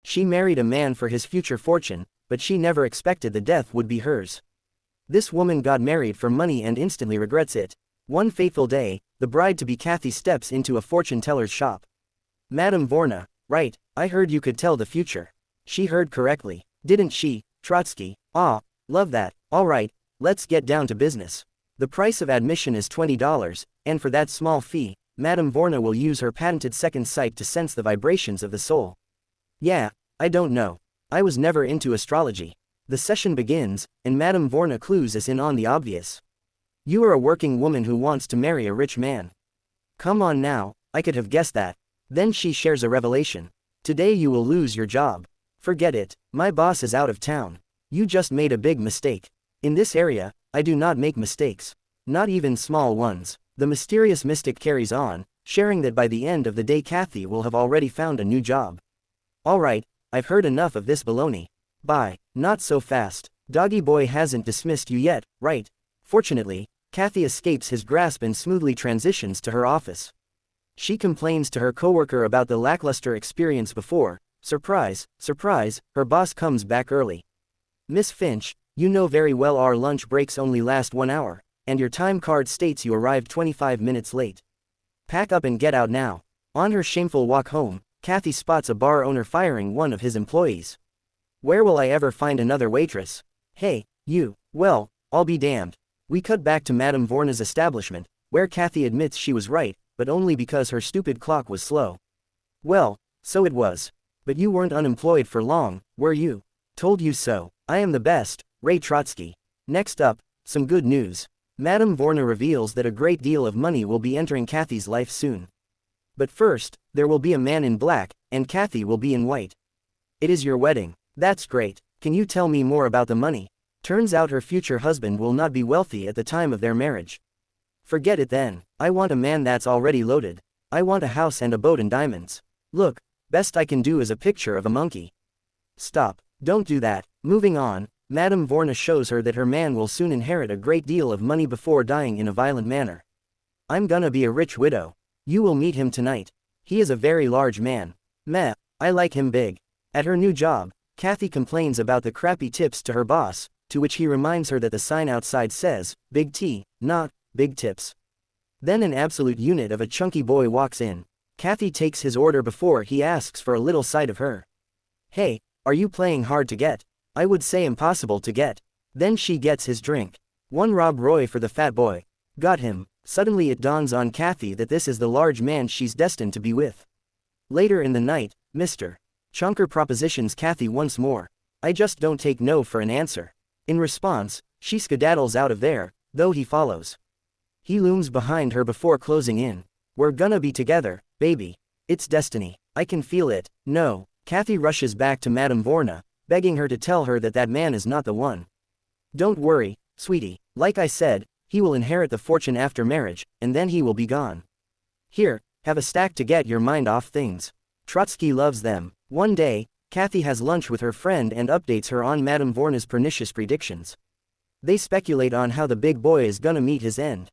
She married a man for his future fortune, but she never expected the death would be hers. This woman got married for money and instantly regrets it. One fateful day, the bride-to-be Kathy steps into a fortune-teller's shop. Madame Vorna, right, I heard you could tell the future. She heard correctly, didn't she, Trotsky? Ah, love that. All right, let's get down to business. The price of admission is $20, and for that small fee, Madame Vorna will use her patented second sight to sense the vibrations of the soul. Yeah, I don't know. I was never into astrology. The session begins, and Madame Vorna clues us in on the obvious. You are a working woman who wants to marry a rich man. Come on now, I could have guessed that. Then she shares a revelation. Today you will lose your job. Forget it, my boss is out of town. You just made a big mistake. In this area, I do not make mistakes. Not even small ones. The mysterious mystic carries on, sharing that by the end of the day Kathy will have already found a new job. Alright, I've heard enough of this baloney. Bye. Not so fast. Doggy boy hasn't dismissed you yet, right? Fortunately, Kathy escapes his grasp and smoothly transitions to her office. She complains to her coworker about the lackluster experience before. Surprise, surprise, her boss comes back early. Miss Finch, you know very well our lunch breaks only last 1 hour, and your time card states you arrived 25 minutes late. Pack up and get out now. On her shameful walk home, Kathy spots a bar owner firing one of his employees. Where will I ever find another waitress? Hey, you. Well, I'll be damned. We cut back to Madame Vorna's establishment, where Kathy admits she was right, but only because her stupid clock was slow. Well, so it was. But you weren't unemployed for long, were you? Told you so. I am the best, Ray Trotsky. Next up, some good news. Madame Vorna reveals that a great deal of money will be entering Kathy's life soon. But first, there will be a man in black, and Kathy will be in white. It is your wedding. That's great. Can you tell me more about the money? Turns out her future husband will not be wealthy at the time of their marriage. Forget it then. I want a man that's already loaded. I want a house and a boat and diamonds. Look, best I can do is a picture of a monkey. Stop. Don't do that. Moving on, Madame Vorna shows her that her man will soon inherit a great deal of money before dying in a violent manner. I'm gonna be a rich widow. You will meet him tonight. He is a very large man. Meh, I like him big. At her new job, Kathy complains about the crappy tips to her boss, to which he reminds her that the sign outside says, Big T, not, Big Tips. Then an absolute unit of a chunky boy walks in. Kathy takes his order before he asks for a little sight of her. Hey, are you playing hard to get? I would say impossible to get. Then she gets his drink. One Rob Roy for the fat boy. Got him. Suddenly it dawns on Kathy that this is the large man she's destined to be with. Later in the night, Mr. Chunker propositions Kathy once more. I just don't take no for an answer. In response, she skedaddles out of there, though he follows. He looms behind her before closing in. We're gonna be together, baby. It's destiny. I can feel it. No. Kathy rushes back to Madame Vorna, begging her to tell her that that man is not the one. Don't worry, sweetie. Like I said, he will inherit the fortune after marriage, and then he will be gone. Here, have a stack to get your mind off things. Trotsky loves them. One day, Kathy has lunch with her friend and updates her on Madame Vorna's pernicious predictions. They speculate on how the big boy is gonna meet his end.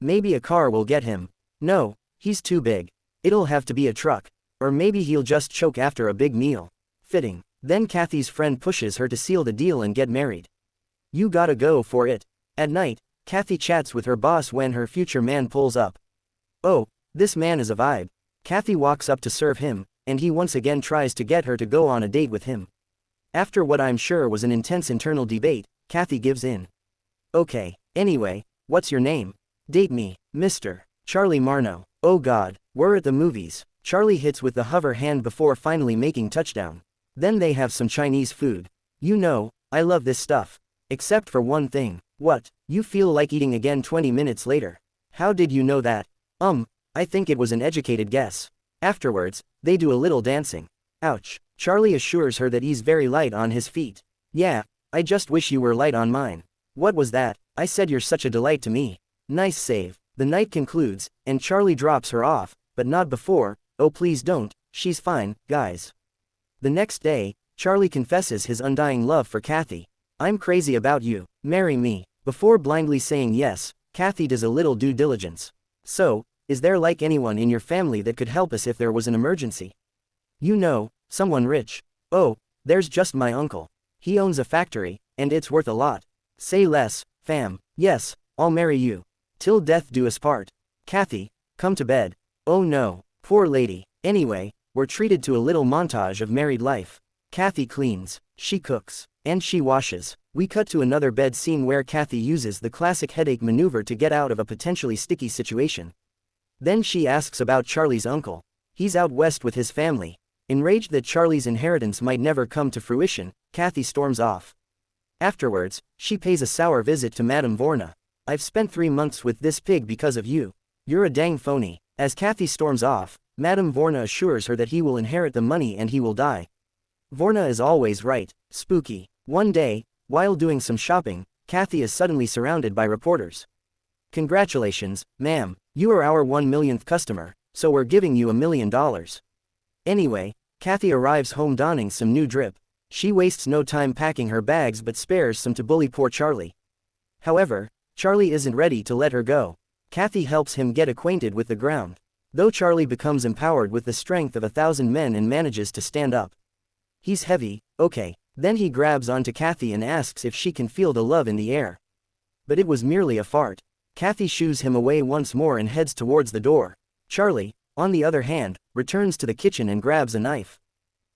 Maybe a car will get him. No, he's too big. It'll have to be a truck. Or maybe he'll just choke after a big meal. Fitting. Then Kathy's friend pushes her to seal the deal and get married. You gotta go for it. At night, Kathy chats with her boss when her future man pulls up. Oh, this man is a vibe. Kathy walks up to serve him, and he once again tries to get her to go on a date with him. After what I'm sure was an intense internal debate, Kathy gives in. Okay, anyway, what's your name? Date me, Mr. Charlie Marno. Oh god, we're at the movies. Charlie hits with the hover hand before finally making touchdown. Then they have some Chinese food. You know, I love this stuff. Except for one thing. What? You feel like eating again 20 minutes later. How did you know that? I think it was an educated guess. Afterwards, they do a little dancing. Ouch. Charlie assures her that he's very light on his feet. Yeah, I just wish you were light on mine. What was that? I said you're such a delight to me. Nice save. The night concludes, and Charlie drops her off, but not before. Oh please don't, she's fine, guys. The next day, Charlie confesses his undying love for Kathy. I'm crazy about you, marry me. Before blindly saying yes, Kathy does a little due diligence. So, is there like anyone in your family that could help us if there was an emergency? You know, someone rich. Oh, there's just my uncle. He owns a factory, and it's worth a lot. Say less, fam. Yes, I'll marry you. Till death do us part. Kathy, come to bed. Oh no, poor lady. Anyway, we're treated to a little montage of married life. Kathy cleans, she cooks, and she washes. We cut to another bed scene where Kathy uses the classic headache maneuver to get out of a potentially sticky situation. Then she asks about Charlie's uncle. He's out west with his family. Enraged that Charlie's inheritance might never come to fruition, Kathy storms off. Afterwards, she pays a sour visit to Madame Vorna. I've spent 3 months with this pig because of you. You're a dang phony. As Kathy storms off, Madame Vorna assures her that he will inherit the money and he will die. Vorna is always right. Spooky. One day, while doing some shopping, Kathy is suddenly surrounded by reporters. Congratulations, ma'am, you are our 1 millionth customer, so we're giving you $1 million. Anyway, Kathy arrives home donning some new drip. She wastes no time packing her bags but spares some to bully poor Charlie. However, Charlie isn't ready to let her go. Kathy helps him get acquainted with the ground. Though Charlie becomes empowered with the strength of 1,000 men and manages to stand up. He's heavy, okay. Then he grabs onto Kathy and asks if she can feel the love in the air. But it was merely a fart. Kathy shoos him away once more and heads towards the door. Charlie, on the other hand, returns to the kitchen and grabs a knife.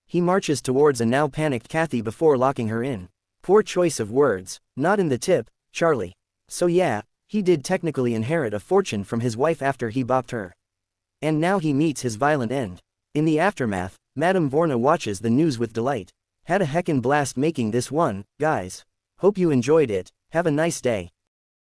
He marches towards a now panicked Kathy before locking her in. Poor choice of words, not in the tip, Charlie. So yeah, he did technically inherit a fortune from his wife after he bopped her. And now he meets his violent end. In the aftermath, Madame Vorna watches the news with delight. Had a heckin' blast making this one, guys. Hope you enjoyed it. Have a nice day.